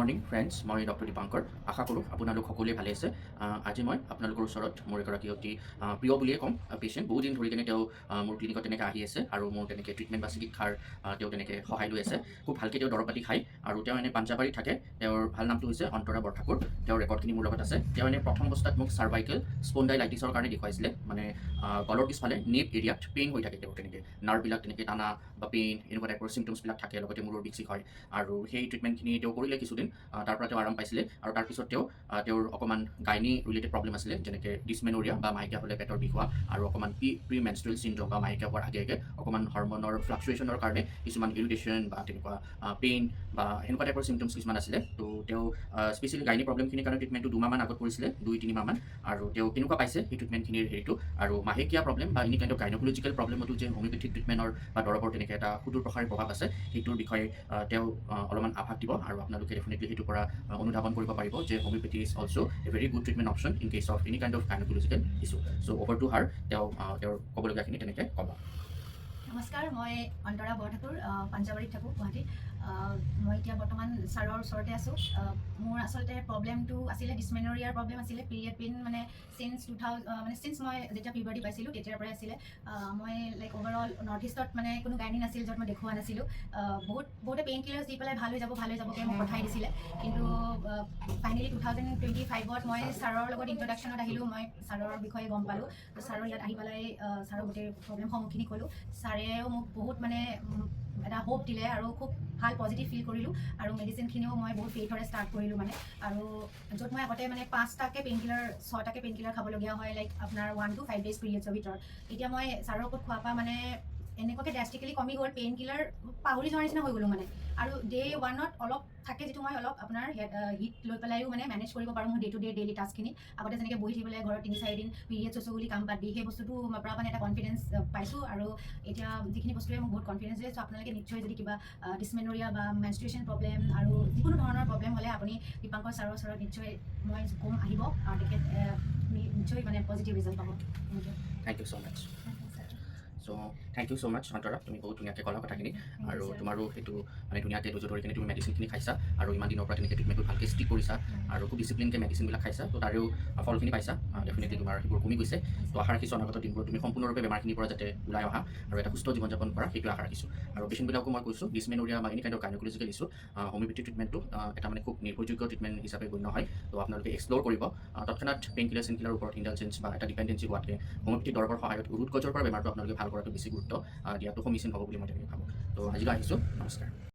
Morning friends, মই doctor Dipankar. আশা কৰোঁ আপোনালোক সকলোৱে ভালে আছে। আজি মই আপোনালোকৰ ওচৰত মোৰ এগৰাকী অতি প্ৰিয় বুলিয়ে ক'ম পেচেণ্ট। বহু দিন ধৰি কেনে তেওঁ মোৰ ক্লিনিকত তেনেকৈ আহি আছে আৰু মোৰ তেনেকৈ ট্ৰিটমেণ্ট বা চিকিৎসাৰ তেওঁ তেনেকৈ সহায় লৈ আছে। খুব ভালকৈ তেওঁ দৰৱ পাতি খায় আৰু তেওঁ এনে পাঞ্জাবাৰীত থাকে। তেওঁৰ ভাল নামটো হৈছে অন্তৰা বৰঠাকুৰ। তেওঁৰ ৰেকৰ্ডখিনি মোৰ লগত আছে। তেওঁ এনে প্ৰথম অৱস্থাত মোক চাৰ্ভাইকেল স্পণ্ডাইলাইটিছৰ কাৰণে দেখুৱাইছিলে, মানে গলৰ পিছফালে নেপ এৰিয়াত পেইন হৈ থাকে। তেওঁ তেনেকৈ নাৰ্ভবিলাক তেনেকৈ টানা বা পেইন এনেকুৱা টাইপৰ চিমটমছবিলাক থাকে, লগতে মূৰৰ বিষ হয়। আৰু সেই ট্ৰিটমেণ্টখিনি তেওঁ কৰিলে কিছুদিন, তাৰ পৰা তেওঁ আৰাম পাইছিলে আৰু তাৰপিছত তেওঁৰ অকণমান গাইনী ৰিলেটেড প্ৰব্লেম আছিলে, যেনেকৈ ডিছমেনৰিয়া বা মাহেকীয়া হ'লে পেটৰ বিষ হোৱা আৰু অকণমান প্ৰি মেনষ্ট্ৰুৱেল চিণ্ড্ৰম বা মাহেকীয়া হোৱাৰ আগে আগে অকণমান হৰমনৰ ফ্লাকচুৱেশ্যনৰ কাৰণে কিছুমান ইৰিটেশ্যন বা তেনেকুৱা পেইন বা সেনেকুৱা টাইপৰ চিমটমছ কিছুমান আছিলে। তো তেওঁ স্পেচিয়েলি গাইনী প্ৰব্লেমখিনিৰ কাৰণে ট্ৰিটমেণ্টটো 2 মাহমান আগত কৰিছিলে, 2-3 মাহমান। আৰু তেওঁ কেনেকুৱা পাইছে সেই ট্ৰিটমেণ্টখিনিৰ হেৰিটো, আৰু মাহেকীয়া প্ৰব্লেম বা এনি কাইণ্ড অফ গাইনকলজিকেল প্ৰব্লেমতো যে হোমিঅ'পেথিক ট্ৰিটমেণ্টৰ বা দৰৱৰ তেনেকৈ এটা সুদূৰ প্ৰসাৰী প্ৰভাৱ আছে, সেইটোৰ বিষয়ে তেওঁ অলপমান আভাস দিব। আৰু আপোনালোকে ডেফিনেটলি সেইটোৰ পৰা অনুধাৱন কৰিব পাৰিব যে homeopathy is also' a very good treatment option in case of any kind of gynaecological issue. So' over to her, তেওঁৰ ক'বলগীয়াখিনি তেনেকৈ ক'ব। নমস্কাৰ, মই অন্তৰা বৰঠাকুৰ, পাঞ্জাবাৰীত থাকোঁ, গুৱাহাটীত। মই এতিয়া বৰ্তমান ছাৰৰ ওচৰতে আছোঁ। মোৰ আচলতে প্ৰব্লেমটো আছিলে ডিছমেনৰিয়াৰ প্ৰব্লেম আছিলে, পিৰিয়ড পেইন মানে চিন্স মই যেতিয়া পিউবাৰ্টি পাইছিলোঁ তেতিয়াৰ পৰাই আছিলে। মই অভাৰঅল নৰ্থ ইষ্টত মানে কোনো গাইনী নাছিল য'ত মই দেখুওৱা নাছিলোঁ। বহুতে পেইন কিলাৰ্ছ দি পেলাই ভাল হৈ যাবকৈ মোক পঠাই দিছিলে। কিন্তু ফাইনেলি 2025ত মই ছাৰৰ লগত ইণ্ট্ৰডাকশ্যনত আহিলোঁ। মই ছাৰৰ বিষয়ে গম পালোঁ। ছাৰৰ ইয়াত আহি পেলাই ছাৰৰ গোটেই প্ৰব্লেমসমূহখিনি ক'লোঁ। ছাৰেও মোক বহুত মানে এটা হোপ দিলে আৰু খুব ভাল পজিটিভ ফিল কৰিলোঁ। আৰু মেডিচিনখিনিও মই বহুত ফেইথৰে ষ্টাৰ্ট কৰিলোঁ মানে। আৰু য'ত মই আগতে মানে 6টাকে পেইন কিলাৰ খাবলগীয়া হয়, আপোনাৰ 1 to 5 days পিৰিয়ডছৰ ভিতৰত। এতিয়া মই ছাৰৰ ঔষধ খোৱাৰ পৰা মানে এনেকুৱাকৈ ড্ৰাষ্টিকেলি কমি গ'ল, পেইন কিলাৰ পাহৰি যোৱাৰ নিচিনা হৈ গ'লোঁ মানে। আৰু ডে 1ত অলপ থাকে, যিটো মই অলপ আপোনাৰ হিট লৈ পেলাইও মানে মেনেজ কৰিব পাৰোঁ মোৰ ডেইলি টাস্কখিনি। আগতে যেনেকৈ বহি থাকিবলৈ ঘৰত 3-4 দিন পিৰিয়ডছ হৈছোঁ বুলি কাম বাদ দি, সেই বস্তুটো পৰা মানে এটা কনফিডেঞ্চ পাইছোঁ। আৰু এতিয়া যিখিনি বস্তুৱে মোক বহুত কনফিডেঞ্চ দিয়ে। চ' আপোনালোকে নিশ্চয় যদি কিবা ডিছমেনৰিয়া বা মেনষ্ট্ৰুৱেশ্যন প্ৰব্লেম আৰু যিকোনো ধৰণৰ প্ৰব্লেম হ'লে আপুনি দীপাংকৰ ছাৰৰ ওচৰত নিশ্চয় মই ক'ম আহিব, আৰু তেখেত নিশ্চয় মানে পজিটিভ ৰিজাল্ট পাব। Thank you so' much. Thank you so' much Antara, তুমি বহুত ধুনীয়াকৈ ক'লা কথাখিনি। আৰু তোমাৰো সেইটো মানে ধুনীয়াকৈ ধৈৰ্য ধৰি কিনে তুমি মেডিচিনখিনি খাইছা আৰু ইমান দিনৰ পৰা তেনেকৈ ট্ৰিটমেণ্টটো ভালকৈ ষ্টিক কৰিছা আৰু খুব ডিচিপ্লিনকৈ মেডিচিনবিলাক খাইছা। তো তাৰেও ফলখিনি পাইছা। ডেফিনেটলি তোমাৰ সেইবোৰ কমি গৈছে। তো আশা ৰাখিছোঁ অনাগত দিনবোৰত তুমি সম্পূৰ্ণৰূপে বেমাৰখিনিৰ পৰা যাতে ওলাই অহা আৰু এটা সুস্থ জীৱন যাপন কৰা, সেইটো আশা ৰাখিছোঁ। আৰু পেচেণ্টবিলাকো মই কৈছোঁ, ডিছমেনৰিয়া বা any kind of gynaecological issue homeopathic ট্ৰিটমেণ্টটো এটা মানে খুব নিৰ্ভৰযোগ্য ট্ৰিটমেণ্ট হিচাপে গণ্য হয়। তো আপোনালোকে এক্সপ্ল'ৰ কৰিব। তৎক্ষণাৎ পেইন কিলাৰ চেইনকিলাৰৰ ওপৰত ইণ্ডালজেঞ্চ বা এটা ডিপেণ্ডেঞ্চি হোৱাতকৈ হোমিঅ'পেথিক দৰৱৰ সহায়ত ৰুট কজৰ পৰা বেমাৰটো আপোনালোকে ভাল কৰাটো বেছি গুৰুত্ব দিয়াটো সমীচীন হ'ব বুলি মই তেনেকৈ ভাবোঁ। তো আজিলৈ আহিছোঁ, নমস্কাৰ।